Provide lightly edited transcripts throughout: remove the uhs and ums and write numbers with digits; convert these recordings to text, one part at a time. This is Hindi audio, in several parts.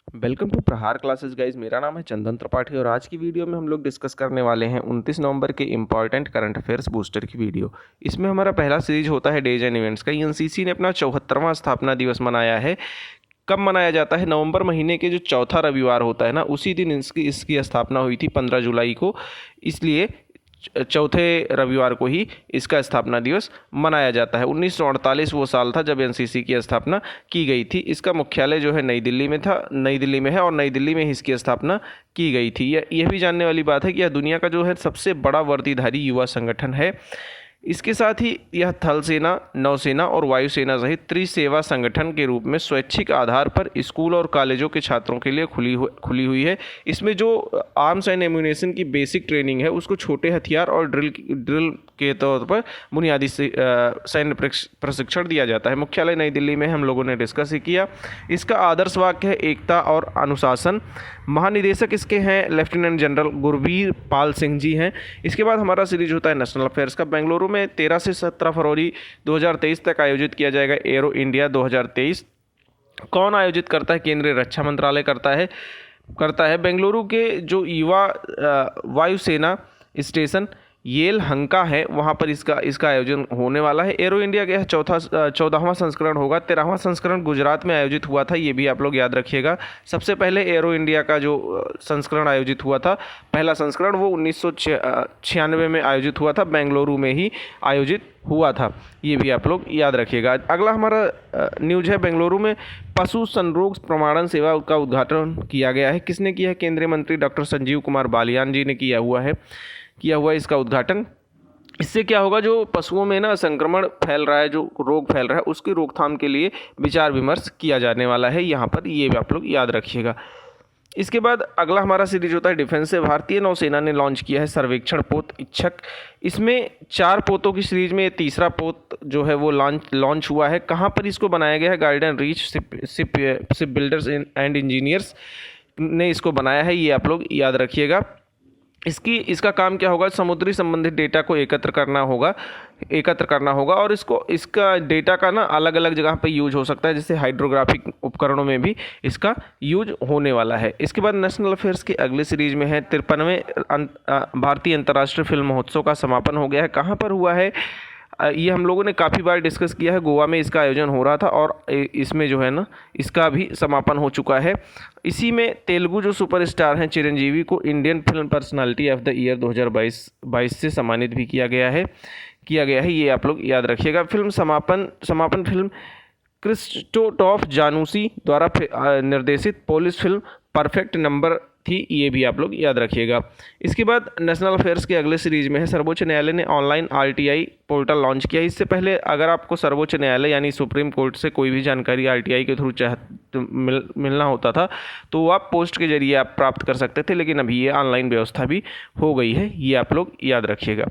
वेलकम टू प्रहार क्लासेस गाइज। मेरा नाम है चंदन त्रिपाठी और आज की वीडियो में हम लोग डिस्कस करने वाले हैं 29 नवंबर के इंपॉर्टेंट करंट अफेयर्स बूस्टर की वीडियो। इसमें हमारा पहला सीरीज होता है डेज एंड इवेंट्स का। एनसीसी ने अपना 74वां स्थापना दिवस मनाया है। कब मनाया जाता है? नवंबर महीने के जो चौथा रविवार होता है ना, उसी दिन इसकी स्थापना हुई थी 15 जुलाई को। इसलिए चौथे रविवार को ही इसका स्थापना दिवस मनाया जाता है। 1948 वो साल था जब एनसीसी की स्थापना की गई थी। इसका मुख्यालय जो है नई दिल्ली में था, नई दिल्ली में है और नई दिल्ली में ही इसकी स्थापना की गई थी। यह भी जानने वाली बात है कि यह दुनिया का जो है सबसे बड़ा वर्दीधारी युवा संगठन है। इसके साथ ही यह थल सेना, नौसेना और वायुसेना सहित त्रिसेवा संगठन के रूप में स्वैच्छिक आधार पर स्कूल और कॉलेजों के छात्रों के लिए खुली हुई है। इसमें जो आर्म्स एंड एम्यूनेशन की बेसिक ट्रेनिंग है उसको छोटे हथियार और ड्रिल के तौर पर बुनियादी सैन्य प्रशिक्षण दिया जाता है। मुख्यालय नई दिल्ली में हम लोगों ने डिस्कस ही किया। इसका आदर्श वाक्य है एकता और अनुशासन। महानिदेशक इसके हैं लेफ्टिनेंट जनरल गुरवीर पाल सिंह जी हैं। इसके बाद हमारा सीरीज होता है नेशनल अफेयर्स का। बेंगलुरु में 13 से 17 फरवरी 2023 तक आयोजित किया जाएगा एरो इंडिया 2023। कौन आयोजित करता है? केंद्रीय रक्षा मंत्रालय करता है। बेंगलुरु के जो युवा वायुसेना स्टेशन येलहंका है, वहाँ पर इसका आयोजन होने वाला है। एरो इंडिया का 14वां संस्करण होगा। 13वां संस्करण गुजरात में आयोजित हुआ था, ये भी आप लोग याद रखिएगा। सबसे पहले एरो इंडिया का जो संस्करण आयोजित हुआ था, पहला संस्करण, वो 1996 में आयोजित हुआ था, बेंगलुरु में ही आयोजित हुआ था। ये भी आप लोग याद रखिएगा। अगला हमारा न्यूज है, बेंगलुरु में पशु संरोग प्रमाणन सेवा का उद्घाटन किया गया है। किसने किया है? केंद्रीय मंत्री डॉक्टर संजीव कुमार बालियान जी ने किया हुआ है इसका उद्घाटन। इससे क्या होगा, जो पशुओं में ना संक्रमण फैल रहा है, जो रोग फैल रहा है, उसकी रोकथाम के लिए विचार विमर्श किया जाने वाला है यहाँ पर। ये भी आप लोग याद रखिएगा। इसके बाद अगला हमारा सीरीज होता है डिफेंस से। भारतीय नौसेना ने लॉन्च किया है सर्वेक्षण पोत इच्छक। इसमें 4 पोतों की सीरीज में तीसरा पोत जो है वो लॉन्च हुआ है। कहाँ पर इसको बनाया गया है? Garden reach ship builders and engineers ने इसको बनाया है, ये आप लोग याद रखिएगा। इसका काम क्या होगा? समुद्री संबंधित डेटा को एकत्र करना होगा और इसका डेटा का ना अलग अलग जगह पे यूज हो सकता है, जैसे हाइड्रोग्राफिक उपकरणों में भी इसका यूज होने वाला है। इसके बाद नेशनल अफेयर्स की अगली सीरीज में है 53वें भारतीय अंतर्राष्ट्रीय फिल्म महोत्सव का समापन हो गया है। कहाँ पर हुआ है? ये हम लोगों ने काफ़ी बार डिस्कस किया है। गोवा में इसका आयोजन हो रहा था और इसमें जो है ना इसका भी समापन हो चुका है। इसी में तेलुगु जो सुपरस्टार हैं चिरंजीवी को Indian film personality of the year 2022 से सम्मानित भी किया गया है। ये आप लोग याद रखिएगा। समापन फिल्म क्रिस्टोटॉफ जानूसी द्वारा निर्देशित पोलिश फिल्म परफेक्ट नंबर थी, ये भी आप लोग याद रखिएगा। इसके बाद नेशनल अफेयर्स के अगले सीरीज में है सर्वोच्च न्यायालय ने ऑनलाइन आरटीआई पोर्टल लॉन्च किया। इससे पहले अगर आपको सर्वोच्च न्यायालय यानी सुप्रीम कोर्ट से कोई भी जानकारी आरटीआई के थ्रू मिलना होता था तो वो आप पोस्ट के जरिए आप प्राप्त कर सकते थे, लेकिन अभी ये ऑनलाइन व्यवस्था भी हो गई है, ये आप लोग याद रखिएगा।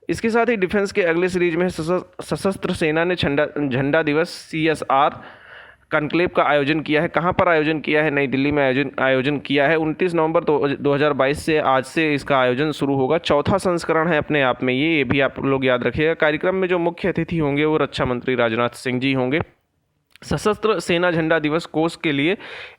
इसके साथ ही डिफेंस के अगले सीरीज में सशस्त्र सेना ने झंडा दिवस CSR कॉन्क्लेव का आयोजन किया है। कहाँ पर आयोजन किया है? नई दिल्ली में आयोजन किया है। 29 नवंबर 2022 से आज से इसका आयोजन शुरू होगा। चौथा संस्करण है अपने आप में ये भी आप लोग याद रखिएगा। कार्यक्रम में जो मुख्य अतिथि होंगे वो रक्षा मंत्री राजनाथ सिंह जी होंगे। सशस्त्र सेना झंडा दिवस कोष के लिए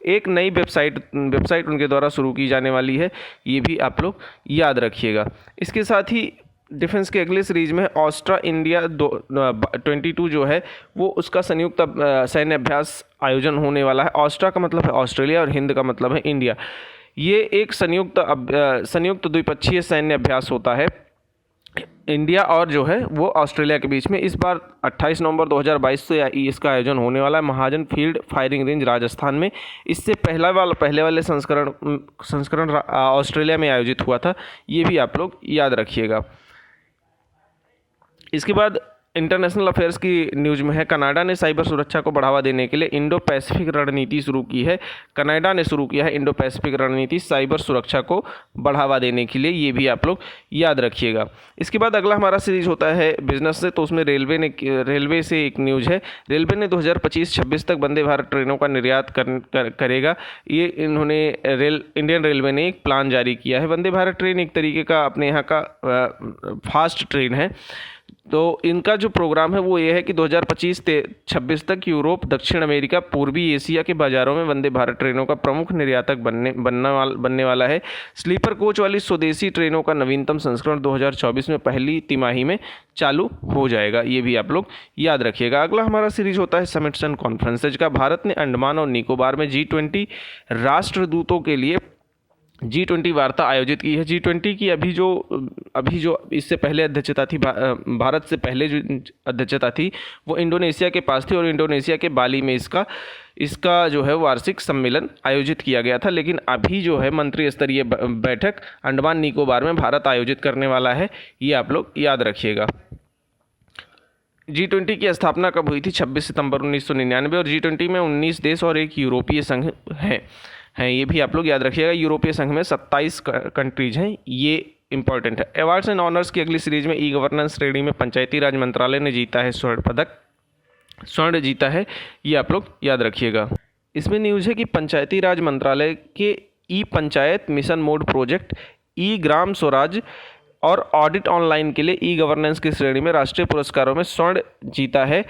एक नई वेबसाइट उनके द्वारा शुरू की जाने वाली है, ये भी आप लोग याद रखिएगा। इसके साथ ही डिफेंस के अगले सीरीज में ऑस्ट्रा इंडिया 22 जो है वो उसका संयुक्त सैन्य अभ्यास आयोजन होने वाला है। ऑस्ट्रा का मतलब है ऑस्ट्रेलिया और हिंद का मतलब है इंडिया। ये एक संयुक्त द्विपक्षीय सैन्य अभ्यास होता है इंडिया और जो है वो ऑस्ट्रेलिया के बीच में। इस बार 28 नवंबर 2022 से इसका आयोजन होने वाला है महाजन फील्ड फायरिंग रेंज राजस्थान में। इससे पहले वाले संस्करण ऑस्ट्रेलिया में आयोजित हुआ था, ये भी आप लोग याद रखिएगा। इसके बाद इंटरनेशनल अफेयर्स की न्यूज में है कनाडा ने साइबर सुरक्षा को बढ़ावा देने के लिए इंडो पैसिफिक रणनीति शुरू की है। कनाडा ने शुरू किया है इंडो पैसिफिक रणनीति साइबर सुरक्षा को बढ़ावा देने के लिए, ये भी आप लोग याद रखिएगा। इसके बाद अगला हमारा सीरीज होता है बिजनेस से, तो उसमें रेलवे से एक न्यूज है। रेलवे ने 2025-26 तक वंदे भारत ट्रेनों का निर्यात करेगा। ये इंडियन रेलवे ने एक प्लान जारी किया है। वंदे भारत ट्रेन एक तरीके का अपने यहाँ का फास्ट ट्रेन है तो इनका जो प्रोग्राम है वो ये है कि 2025-26 तक यूरोप, दक्षिण अमेरिका, पूर्वी एशिया के बाज़ारों में वंदे भारत ट्रेनों का प्रमुख निर्यातक बनने वाला है। स्लीपर कोच वाली स्वदेशी ट्रेनों का नवीनतम संस्करण 2024 में पहली तिमाही में चालू हो जाएगा। ये भी आप लोग याद रखिएगा। अगला हमारा सीरीज होता है समिट्स एंड कॉन्फ्रेंसेज का। भारत ने अंडमान और निकोबार में G20 राष्ट्रदूतों के लिए G20 वार्ता आयोजित की है। G20 की अभी जो इससे पहले अध्यक्षता थी, भारत से पहले जो अध्यक्षता थी वो इंडोनेशिया के पास थी और इंडोनेशिया के बाली में इसका जो है वार्षिक सम्मेलन आयोजित किया गया था। लेकिन अभी जो है मंत्री स्तरीय बैठक अंडमान निकोबार में भारत आयोजित करने वाला है, ये आप लोग याद रखिएगा। G20 की स्थापना कब हुई थी? 26 सितंबर 1999 और G20 में 19 देश और एक यूरोपीय संघ हैं, ये भी आप लोग याद रखिएगा। यूरोपीय संघ में 27 कंट्रीज हैं, ये इंपॉर्टेंट है। अवार्ड्स एंड ऑनर्स की अगली सीरीज में ई गवर्नेंस श्रेणी में पंचायती राज मंत्रालय ने जीता है स्वर्ण जीता है, ये आप लोग याद रखिएगा। इसमें न्यूज़ है कि पंचायती राज मंत्रालय के ई पंचायत मिशन मोड प्रोजेक्ट, ई ग्राम स्वराज और ऑडिट ऑनलाइन के लिए ई गवर्नेंस की श्रेणी में राष्ट्रीय पुरस्कारों में स्वर्ण जीता है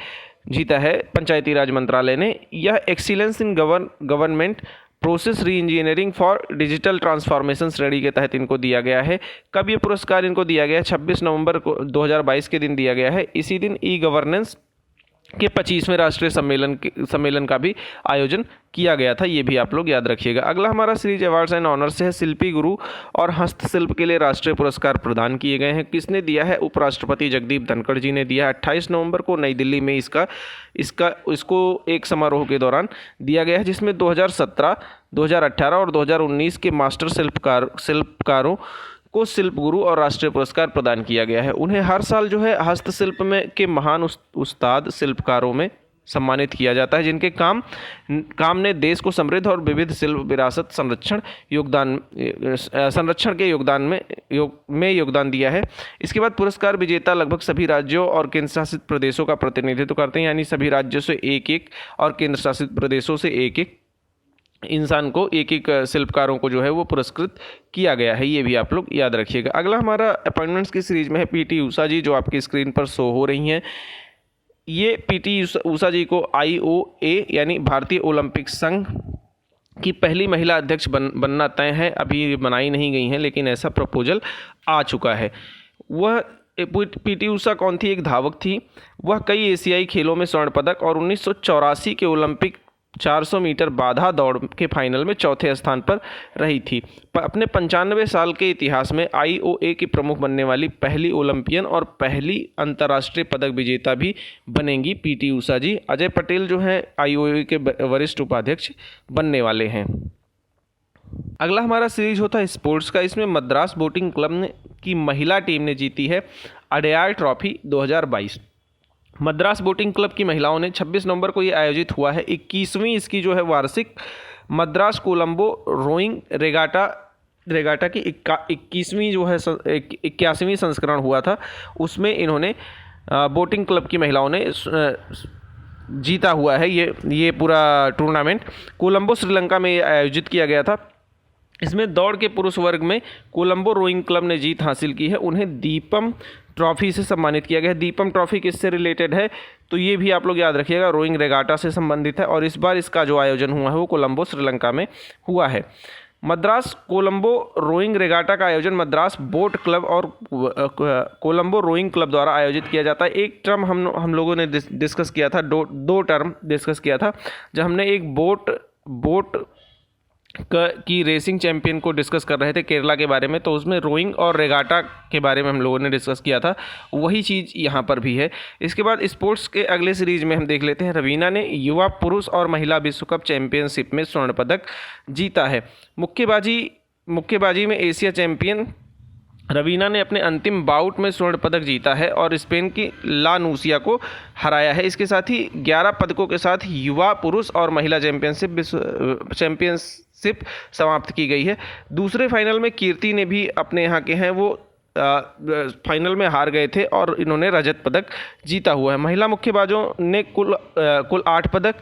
पंचायती राज मंत्रालय ने। यह एक्सीलेंस इन गवर्नमेंट प्रोसेस री इंजीनियरिंग फॉर डिजिटल ट्रांसफॉर्मेशन श्रेणी के तहत इनको दिया गया है। कब ये पुरस्कार इनको दिया गया है? 26 नवंबर को 2022 के दिन दिया गया है। इसी दिन ई गवर्नेंस के 25वें राष्ट्रीय सम्मेलन का भी आयोजन किया गया था, ये भी आप लोग याद रखिएगा। अगला हमारा सीरीज अवार्ड्स एंड ऑनर्स है। शिल्पी गुरु और हस्तशिल्प के लिए राष्ट्रीय पुरस्कार प्रदान किए गए हैं। किसने दिया है? उपराष्ट्रपति जगदीप धनखड़ जी ने दिया है। 28 नवंबर को नई दिल्ली में इसको एक समारोह के दौरान दिया गया है, जिसमें 2017, 2018 और 2019 के मास्टर शिल्पकारों को शिल्प गुरु और राष्ट्रीय पुरस्कार प्रदान किया गया है। उन्हें हर साल जो है हस्तशिल्प में के महान उस्ताद शिल्पकारों में सम्मानित किया जाता है, जिनके काम ने देश को समृद्ध और विविध शिल्प विरासत संरक्षण के योगदान दिया है। इसके बाद पुरस्कार विजेता लगभग सभी राज्यों और केंद्र शासित प्रदेशों का प्रतिनिधित्व करते हैं, यानी सभी राज्यों से एक और केंद्र शासित प्रदेशों से एक इंसान को एक शिल्पकारों को जो है वो पुरस्कृत किया गया है, ये भी आप लोग याद रखिएगा। अगला हमारा अपॉइंटमेंट्स की सीरीज में है पीटी उषा जी, जो आपकी स्क्रीन पर शो हो रही हैं। ये पीटी उषा जी को IOA यानी भारतीय ओलंपिक संघ की पहली महिला अध्यक्ष बनना तय है। अभी बनाई नहीं गई हैं, लेकिन ऐसा प्रपोजल आ चुका है। वह पीटी उषा कौन थी? एक धावक थी। वह कई एशियाई खेलों में स्वर्ण पदक और 1984 के ओलंपिक 400 मीटर बाधा दौड़ के फाइनल में चौथे स्थान पर रही थी। अपने 95 साल के इतिहास में IOA की प्रमुख बनने वाली पहली ओलंपियन और पहली अंतर्राष्ट्रीय पदक विजेता भी बनेंगी पीटी उषा जी। अजय पटेल जो हैं IOA के वरिष्ठ उपाध्यक्ष बनने वाले हैं। अगला हमारा सीरीज होता है स्पोर्ट्स का। इसमें मद्रास बोटिंग क्लब की महिला टीम ने जीती है Adyar trophy 2022। Madras boating club की महिलाओं ने 26 नवंबर को ये आयोजित हुआ है 21वीं इसकी जो है वार्षिक मद्रास कोलंबो रोइंग रेगाटा की 21वीं जो है 81वीं संस्करण हुआ था। उसमें इन्होंने बोटिंग क्लब की महिलाओं ने जीता हुआ है ये पूरा टूर्नामेंट। कोलंबो श्रीलंका में आयोजित किया गया था। इसमें दौड़ के पुरुष वर्ग में कोलंबो रोइंग क्लब ने जीत हासिल की है। उन्हें दीपम ट्रॉफी से सम्मानित किया गया। दीपम ट्रॉफी किससे रिलेटेड है? तो ये भी आप लोग याद रखिएगा, रोइंग रेगाटा से संबंधित है और इस बार इसका जो आयोजन हुआ है वो कोलंबो श्रीलंका में हुआ है। मद्रास कोलंबो रोइंग रेगाटा का आयोजन मद्रास बोट क्लब और कोलंबो रोइंग क्लब द्वारा आयोजित किया जाता है। एक टर्म हम लोगों ने डिस्कस किया था, दो टर्म डिस्कस किया था जब हमने एक बोट की रेसिंग चैंपियन को डिस्कस कर रहे थे केरला के बारे में, तो उसमें रोइंग और रेगाटा के बारे में हम लोगों ने डिस्कस किया था। वही चीज़ यहाँ पर भी है। इसके बाद स्पोर्ट्स के अगले सीरीज में हम देख लेते हैं। रवीना ने युवा पुरुष और महिला विश्व कप चैंपियनशिप में स्वर्ण पदक जीता है। मुक्केबाजी में एशिया चैंपियन रवीना ने अपने अंतिम बाउट में स्वर्ण पदक जीता है और स्पेन की ला नूसिया को हराया है। इसके साथ ही 11 पदकों के साथ युवा पुरुष और महिला चैंपियनशिप समाप्त की गई है। दूसरे फाइनल में कीर्ति ने भी अपने यहाँ के हैं वो फाइनल में हार गए थे और इन्होंने रजत पदक जीता हुआ है। महिला मुक्केबाजों ने कुल 8 पदक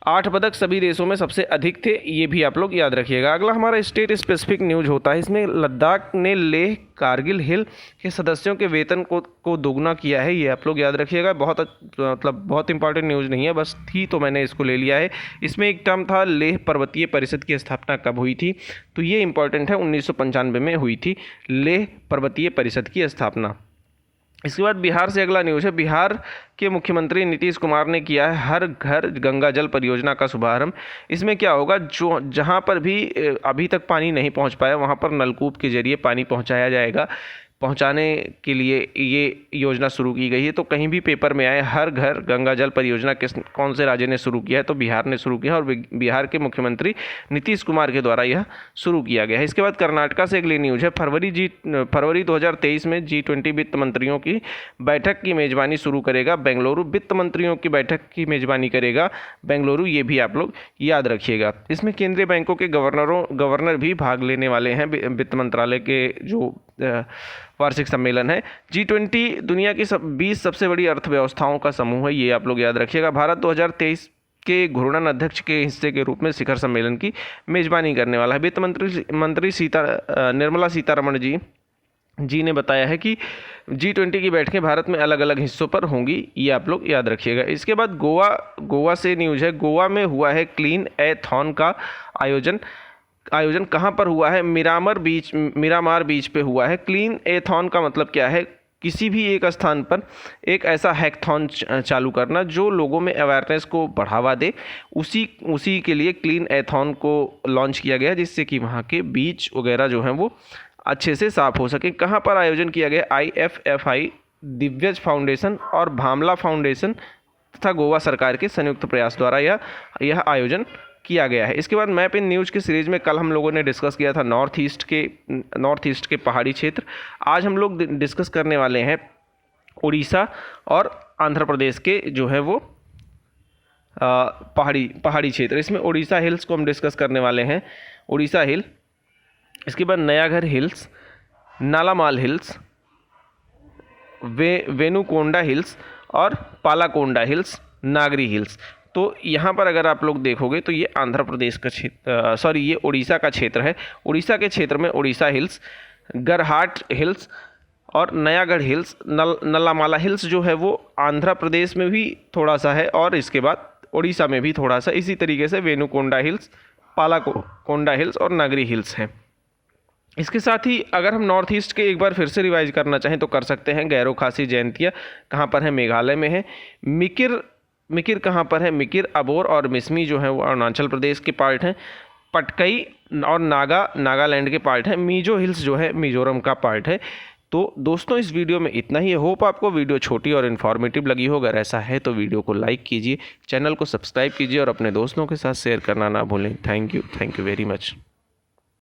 8 पदक सभी देशों में सबसे अधिक थे, ये भी आप लोग याद रखिएगा। अगला हमारा स्टेट स्पेसिफिक न्यूज होता है। इसमें लद्दाख ने लेह कारगिल हिल के सदस्यों के वेतन को दोगुना किया है, ये आप लोग याद रखिएगा। बहुत इंपॉर्टेंट न्यूज़ नहीं है, बस थी तो मैंने इसको ले लिया है। इसमें एक टर्म था लेह पर्वतीय परिषद की स्थापना कब हुई थी, तो ये इंपॉर्टेंट है, 1995 में हुई थी लेह पर्वतीय परिषद की स्थापना। इसके बाद बिहार से अगला न्यूज़ है। बिहार के मुख्यमंत्री नीतीश कुमार ने किया है हर घर गंगा जल परियोजना का शुभारंभ। इसमें क्या होगा, जो जहां पर भी अभी तक पानी नहीं पहुंच पाया वहां पर नलकूप के जरिए पानी पहुंचाया जाएगा। पहुंचाने के लिए ये योजना शुरू की गई है। तो कहीं भी पेपर में आए हर घर गंगा जल परियोजना कौन से राज्य ने शुरू किया है, तो बिहार ने शुरू किया और बिहार के मुख्यमंत्री नीतीश कुमार के द्वारा यह शुरू किया गया है। इसके बाद कर्नाटका से अगली न्यूज़ है। फरवरी 2023 में G20 वित्त मंत्रियों की बैठक की मेज़बानी शुरू करेगा बेंगलुरु। वित्त मंत्रियों की बैठक की मेज़बानी करेगा बेंगलुरु, ये भी आप लोग याद रखिएगा। इसमें केंद्रीय बैंकों के गवर्नर भी भाग लेने वाले हैं। वित्त मंत्रालय के जो वार्षिक सम्मेलन है। G20 दुनिया की 20 सबसे बड़ी अर्थव्यवस्थाओं का समूह है, ये आप लोग याद रखिएगा। भारत 2023 के घूर्णन अध्यक्ष के हिस्से के रूप में शिखर सम्मेलन की मेजबानी करने वाला है। वित्त मंत्री निर्मला सीतारमण जी ने बताया है कि G20 की बैठकें भारत में अलग अलग हिस्सों पर होंगी, ये आप लोग याद रखिएगा। इसके बाद गोवा से न्यूज़ है। गोवा में हुआ है क्लीन ए-थॉन का आयोजन कहाँ पर हुआ है, मिरामार बीच पे हुआ है। क्लीन ए-थॉन का मतलब क्या है, किसी भी एक स्थान पर एक ऐसा हैकथॉन चालू करना जो लोगों में अवेयरनेस को बढ़ावा दे। उसी के लिए क्लीन ए-थॉन को लॉन्च किया गया, जिससे कि वहाँ के बीच वगैरह जो हैं वो अच्छे से साफ हो सके। कहाँ पर आयोजन किया गया, IFFI, दिव्यज फाउंडेशन और भामला फाउंडेशन तथा गोवा सरकार के संयुक्त प्रयास द्वारा यह आयोजन किया गया है। इसके बाद मैप इन न्यूज़ की सीरीज़ में कल हम लोगों ने डिस्कस किया था नॉर्थ ईस्ट के पहाड़ी क्षेत्र। आज हम लोग डिस्कस करने वाले हैं उड़ीसा और आंध्र प्रदेश के जो है वो पहाड़ी क्षेत्र। इसमें उड़ीसा हिल्स को हम डिस्कस करने वाले हैं, उड़ीसा हिल। इसके बाद Nayagarh hills, नालामाल hills, Vinukonda hills और पालाकोंडा हिल्स, नागरी हिल्स। तो यहाँ पर अगर आप लोग देखोगे तो ये आंध्र प्रदेश का क्षेत्र, ये उड़ीसा का क्षेत्र है। उड़ीसा के क्षेत्र में उड़ीसा हिल्स, गरहाट हिल्स और नयागढ़ हिल्स, नलामाला हिल्स जो है वो आंध्र प्रदेश में भी थोड़ा सा है और इसके बाद उड़ीसा में भी थोड़ा सा। इसी तरीके से वेनुकोंडा हिल्स, पालाकोंडा हिल्स और नागरी हिल्स हैं। इसके साथ ही अगर हम नॉर्थ ईस्ट के एक बार फिर से रिवाइज करना चाहें तो कर सकते हैं। गैरो खासी जयंतिया कहाँ पर है, मेघालय में है। मिकिर कहाँ पर है, मिकिर, अबोर और मिसमी जो है वो अरुणाचल प्रदेश के पार्ट हैं। पटकई और नागालैंड के पार्ट हैं। मीजो हिल्स जो है मिजोरम का पार्ट है। तो दोस्तों इस वीडियो में इतना ही। होप आपको वीडियो छोटी और इन्फॉर्मेटिव लगी हो। अगर ऐसा है तो वीडियो को लाइक कीजिए, चैनल को सब्सक्राइब कीजिए और अपने दोस्तों के साथ शेयर करना ना भूलें। Thank you very much.